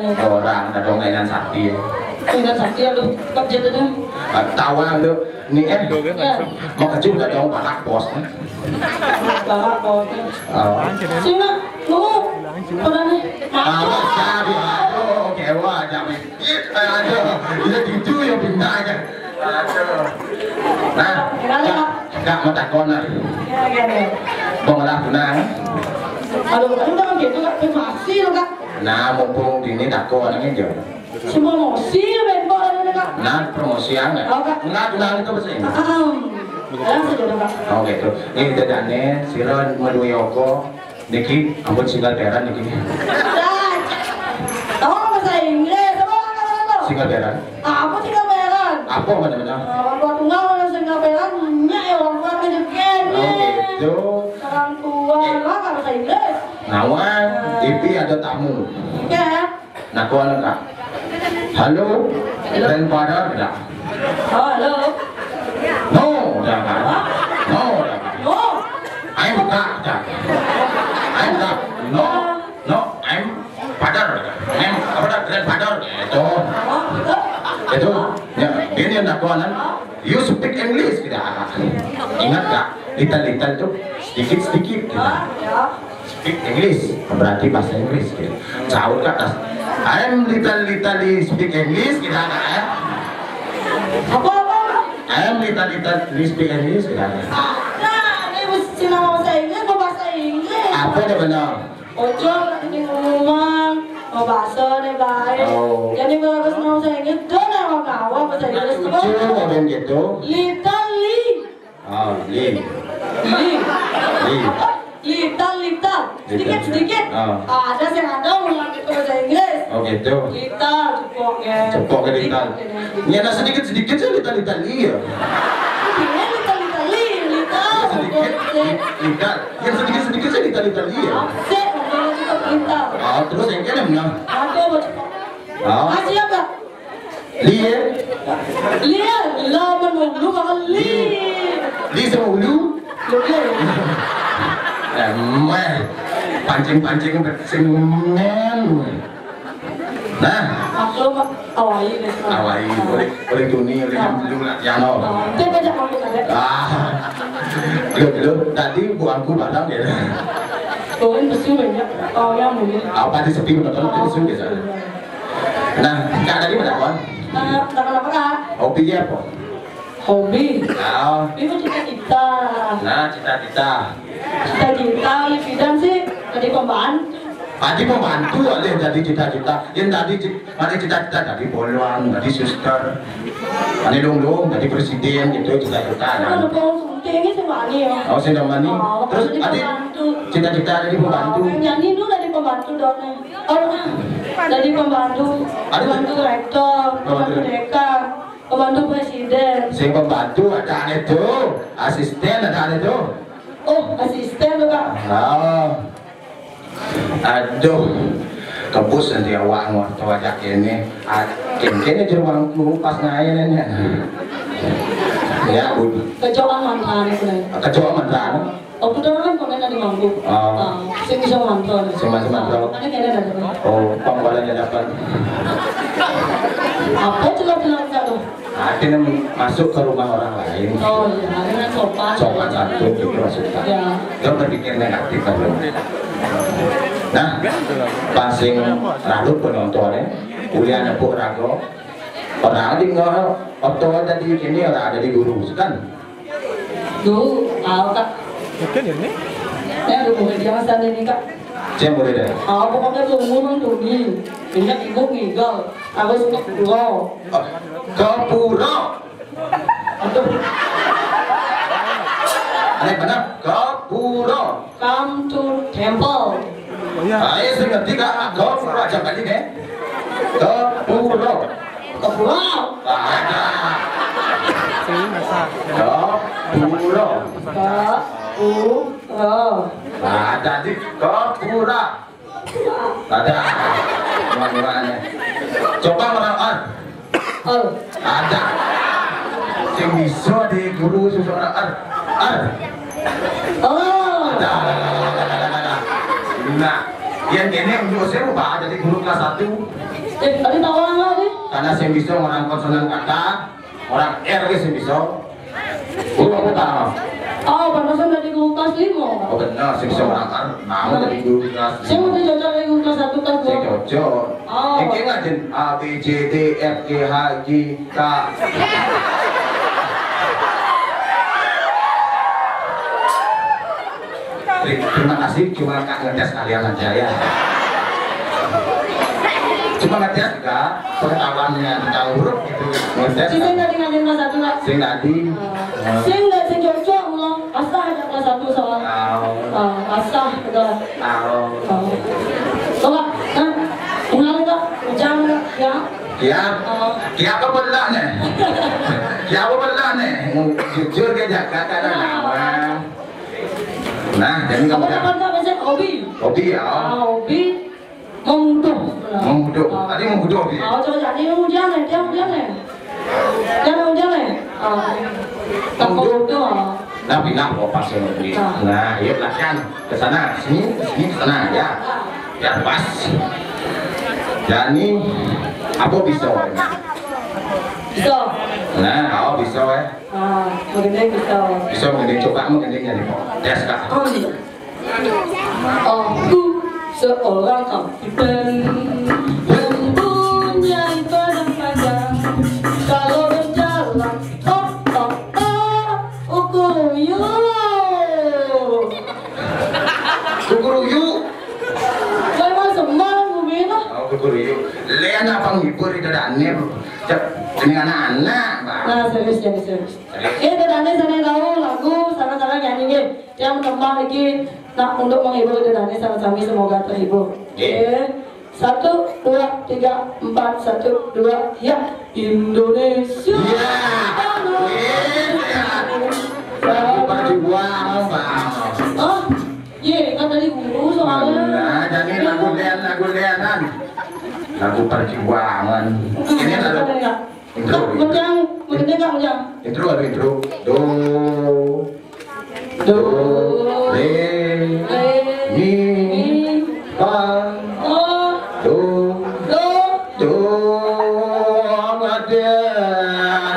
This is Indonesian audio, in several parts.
Orang ada mainan sakti. Mainan sakti lu kok jadinya? Tawa lu nih mau kecil gak dong pakai pos. Pakai pos. Sini lu udah nih. Sabi aduh kewa jangan. Aduh itu gitu ya bintangnya. Aduh. Nah, enggak mau takon lah. Mau ngelah benang. Aduh, udah gitu kak, masih lo kak. Nah, mumpung ini takon aja. Semua mosi bebas ini kak. Nah, promosi enggak? Enggak, benang itu bahasa Inggris. Langsung udah kak. Oh gitu. Ini dadane siron madu yoko. Niki, ampun single parent niki. Tahu bahasa Inggris, apa? Single parent. Apa single parent? Apa mana-mana? Orang tunggal orang single parent, nya ya orang tua kejadian. Oh gitu. Orang tua lah nggak bahasa Inggris. Nawan, Ipi ada tamu. Ya. Nah, kau kak. Halo, grandfather dah. Oh, halo. No, dah kan. No, dah kan. Oh. I'm kak dah. I'm kak. No, no, I'm father. I'm apa dah grandfather? Itu. Itu. Ya, ini yang nak kawan. You speak English tidak? Ingat tak? Little tuh sedikit kita. Speak English berarti bahasa Inggris. Caur ke atas. I'm little speak English kita kan? Apa? I'm little speak English kita. Nah, ini mesti nama bahasa Inggris, bahasa Inggris. Apa dia benar? Ojo ini ngomong, mau bahasa nih baik. Jadi kalau harus nama bahasa Inggris, dia nama kawan bahasa Inggris. Ojo mau main gitu? Little Lee. Oh, Lee. Little. Sedikit. Ada sih ada ngomong bahasa Inggris. Oh gitu. Little, Cepok ke little. Ini ada sedikit sih little Lee ya. Ini little Lee. Little. Yang sedikit sih little Lee ya. Sih, little. Oh, terus yang kena benar. Ada baca. Masih apa? Lee. Lah menunggu bakal Lee. Lee sama ulu. Pancing singen. Nah, aku awai deh. awai boleh dunia boleh yang no. Dia banyak ngomong ada. Lu tadi buangku barang ya. Tuhin bersih banyak. Oh ya mungkin. Apa di sepi betul betul biasa. Nah, kak tadi mana kawan? Kenapa kak? Hobi apa? Hobi. Itu cita-cita. Nah, cita-cita di bidang sih jadi pembantu. Tadi membantu ada yang jadi cita-cita. Yang tadi ada cita-cita jadi polwan, jadi suster, ada dong jadi presiden gitu cita-cita. Kalau suntingnya sih mani ya. Oh, sudah mani. Terus ada cita-cita jadi pembantu. Jadi dulu dari pembantu dong. Dari pembantu rektor, pembantu dekan, pembantu presiden. Si pembantu ada itu, asisten ada itu. Oh, asisten tuh kak. Aduh, kebus nanti awak ngorto ajak ini. Kini di ruangku pas ngayennya. Ya, bud. Kecoa mantan itu nih. Kecoa mantan. Oh, udah kan pernah di manggu. Sing bisa mantan. Masih mantan. Ada kayaknya ada. Oh, pangkalannya dapat. Apa celah tuh? Akhirnya masuk ke rumah orang lain. Oh iya, dengan sopan. Sopan satu itu maksudnya. Ya. Dia berpikir negatif kan. Nah, pasing ralut penontonnya, kuliah nepuk rago. Orang di nggak tadi ini orang ada di guru kan? Dulu, kak. Kan ini? Ya, udah mulai jangan ini kak. Saya mulai dari. Pokoknya belum ngomong tuh nih. Banyak ibu ngigau. Aku suka pulau. Ke pura. Aduh. Ada benar? Ke pura. Come to temple. Oh ya. Ayo saya ngerti kak. Ke pura aja kali deh. Ke pura. Ke pulau. Ada. Sini masak. Ke pura. Ke pura. Ada di ke pura. Ada. Mana-mana. Coba merawat. Ada. Yang bisa di guru seseorang ada. Oh. Ada. Nah, Yang gini untuk saya ubah jadi guru kelas 1. Tadi tahu orang lagi? Karena saya bisa orang konsonan kata, orang R saya bisa. Guru apa tahu? Oh, pantasan dari guru kelas 5. Oh benar, saya bisa orang R. Mau jadi guru kelas 5. Saya mau cocok dari guru kelas 1 kelas 2. Saya cocok. Oh. Yang gini ngajen A B C D F G H I K. Terima kasih, cuma kak ngetes kalian aja ya. Cuma ngetes juga pengetahuannya tentang huruf gitu. Ngetes. Saya tadi ngajen kelas 1 lah. Sing tadi. Saya nggak cocok ulang. Asah ada kelas 1 soal. Asah ada. Coba, ulang tak? Ujang ya. Kia apa belah nih? Kia apa belah nih? Jujur ke jaga karena nama. Nah, jadi kamu apa biasa hobi? Hobi ya. Hobi menguduk. Menguduk. Tadi menguduk ya. Coba jadi hujan nih, dia hujan nih. Jangan hujan nih. Tak menguduk. Nah, pindah pas ini. Nah, yuk latihan ke sana, sini, ke sana ya. Ya pas. Jadi apa bisa? Bisa. Nah, bisa ya. Mengendeng bisa. Bisa mengendeng, coba mengendengnya nih, tes kak. Aku seorang kapiten mempunyai pedang panjang. Kalau berjalan, ukuruyu. Ukuruyu. Memang semalam bumina. Ukuruyu. Lihat apa ngibur itu dannya, dengan anak-anak. Nah, serius. Ini dedane sana tahu lagu sana-sana nyanyi yang menambah lagi. Nah, untuk menghibur dedane sama kami semoga terhibur. Oke. 1, 2, 3, 4, 1, 2, ya. Indonesia. Berjuang, Oh, iya, kan tadi guru soalnya. Nah, jadi lagu leanan. Lagu perjuangan. Ini adalah intro. Intro. Do, re, mi, fa, do, ada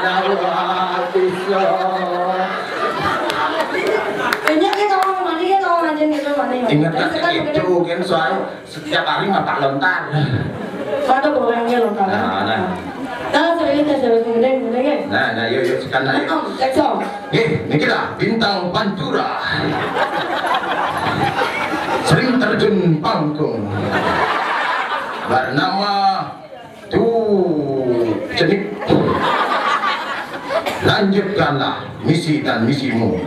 dalam bisa. Ingat itu kan soal setiap hari mata lontar. Ada orangnya lontar. Serius kemudian. Nah, yuk sekarang yuk. Ini lah bintang Pantura. Sering terjun panggung. Bernama Cenik. Lanjutkanlah misi dan misimu.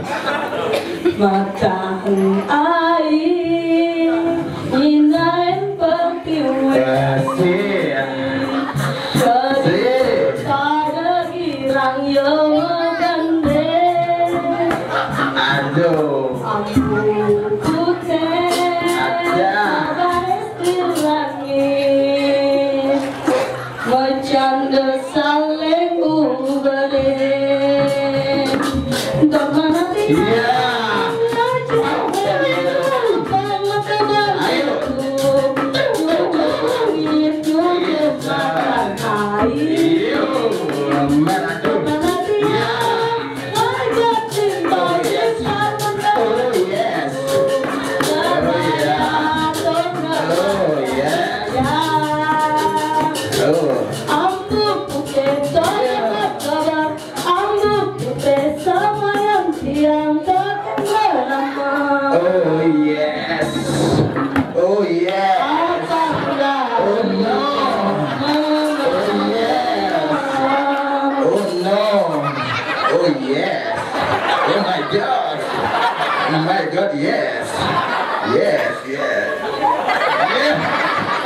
Makan air, minain pertiwi. Pada girang yang gandeng. Aduh. Aku putih. Baris di langit. Bercanda saling uberin. Untuk menanti. Yes.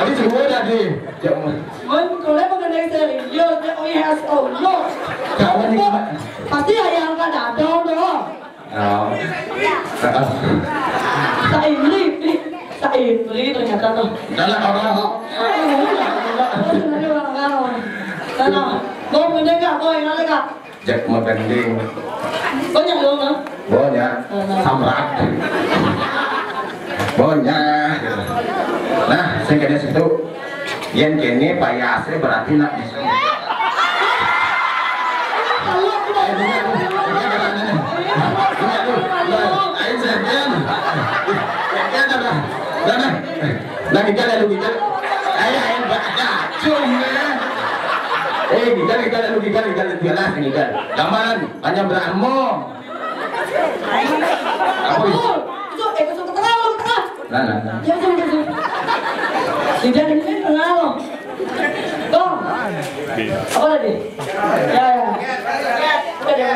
Tadi semua tadi. Kalau mengenai serius, yes, oh no. Pasti yang nggak datang dong. Tak ibri ternyata tuh. Jangan orang. Mau mendengar, mau yang lain nggak? Jack mau pending. Banyak dong, no? Banyak. Samrat. Banyak. Nah, saya kena situ. Yang kene payasnya berarti nak bisa. Nah, kita lalu kita. Ayah yang baca cuma. Kita lalu kita lah kita. Gaman, hanya beramo. Apa itu? Itu ke tengah lo, ke tengah. Nah. Ya. Tidak ini tengah lo. Dong. Apa lagi? Ya. Udah.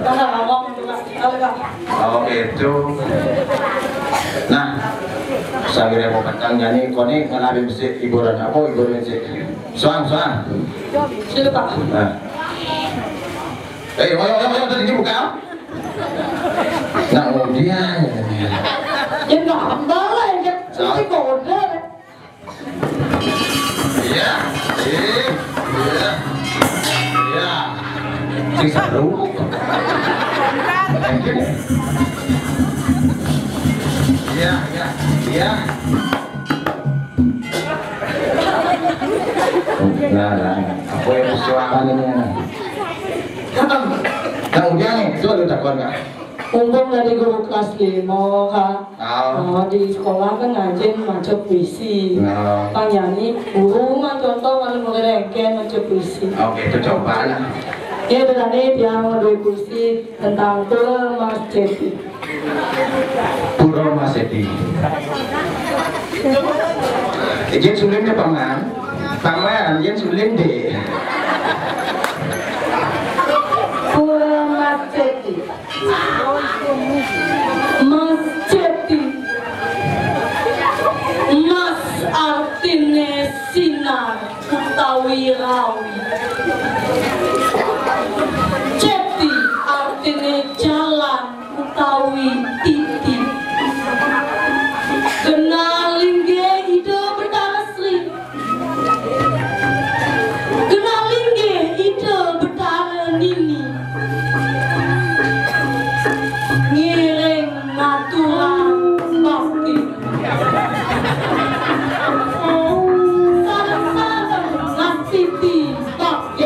Mana ngomong juga. Oh gitu. Nah, saya mau kentang nyanyi, koni ngalamin si hiburan apa hiburan si. Soang. Sini Pak. Nah. Ayo tadi buka. Nah, kemudian. Ya nggak boleh ya. Nanti kode. Iya. Sing seru. Iya. Nah, aku yang persilakan ini. Kang Ujang nih, itu ada takon nggak? Mumpung dari guru kelas 5 kan. Di sekolah kan ngajen macam puisi. Pak nyanyi, guru mah contoh malah mulai rengken macam puisi. Oke, itu cobaan. Ya tadi dia ngedoi puisi tentang Pura Mas Ceti. Pura Mas Ceti. Izin sulimnya paman, izin sulim deh. Pura Mas Ceti. Mas Ceti. Mas artine sinar utawi rawi. Ceti artine jalan utawi titik. Kenalin ge ide betasri. Kenalin ge ide betara nini. Ngiring ngaturan bakti. Sarang-sarang ngasiti bakti.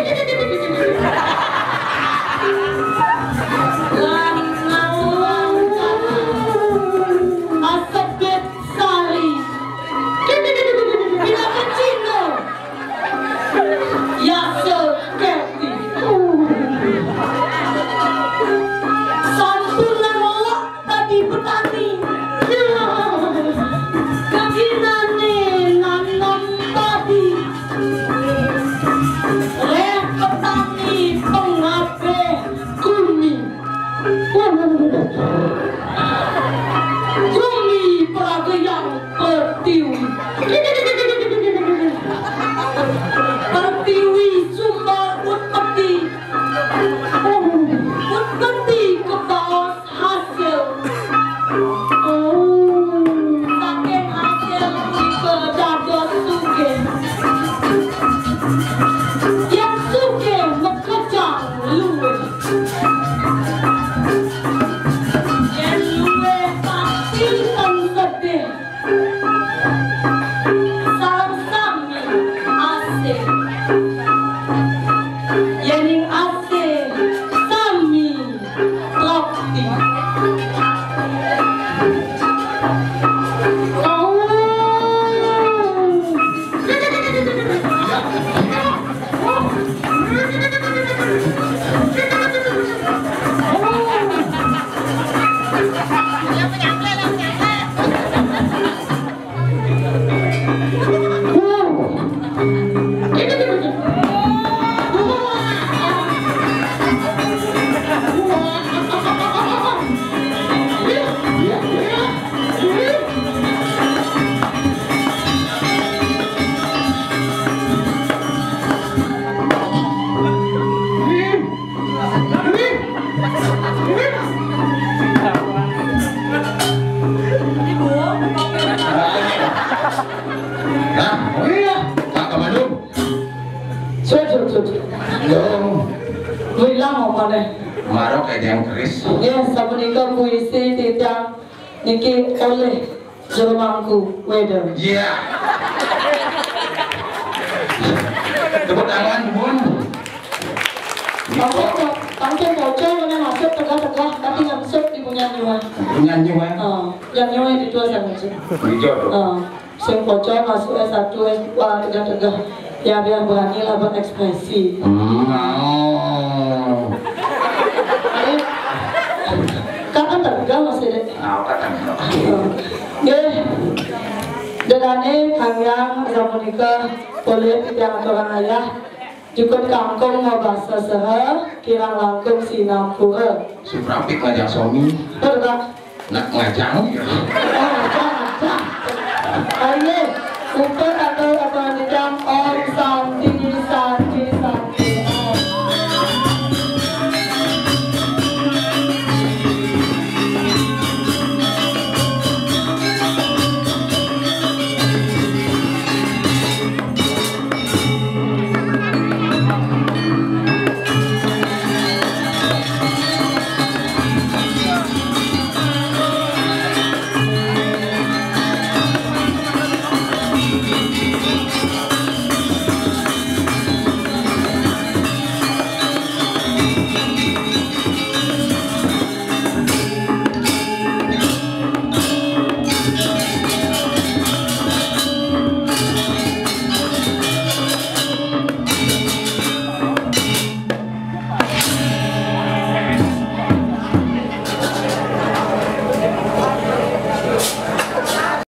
Asapet sari. Bila kecino. Ya seketi. Sampunan lok tadi petani. Kaginane nanam padi. Reh petani pengabe kuning. Kumi peragayang pertiwi. Pertiwi sumber utpati. Utpati kebaos hasil. Saking hasil dikedados suge. Yang suge mekejang luwe. Yang luwe pasti sedih. Salam sami asih. Yening asih sami trakti. Marok kayak yang keris. Ya, sapunika puisi titang niki oleh jelmangku weather. Iya. Tepuk tangan, Bun. Pancen bocor mana masuk tegah-tegah tapi ngamsuk di punya nyawa. Nyanyi wae. Yang nyawa di dua sama sih. Hijau. Sing bocor masuk S1, S2 tegah-tegah. Ya biar berani lah berekspresi. Kan tegang masih deh. Dedane kalian sapunika boleh titiang orang ayah Jukut kangkung mau bahasa serah, kirang langkung sinampura. Suprapik ngajak suami. Betul. Nak ngajak. Ngajak. Ayo, super atau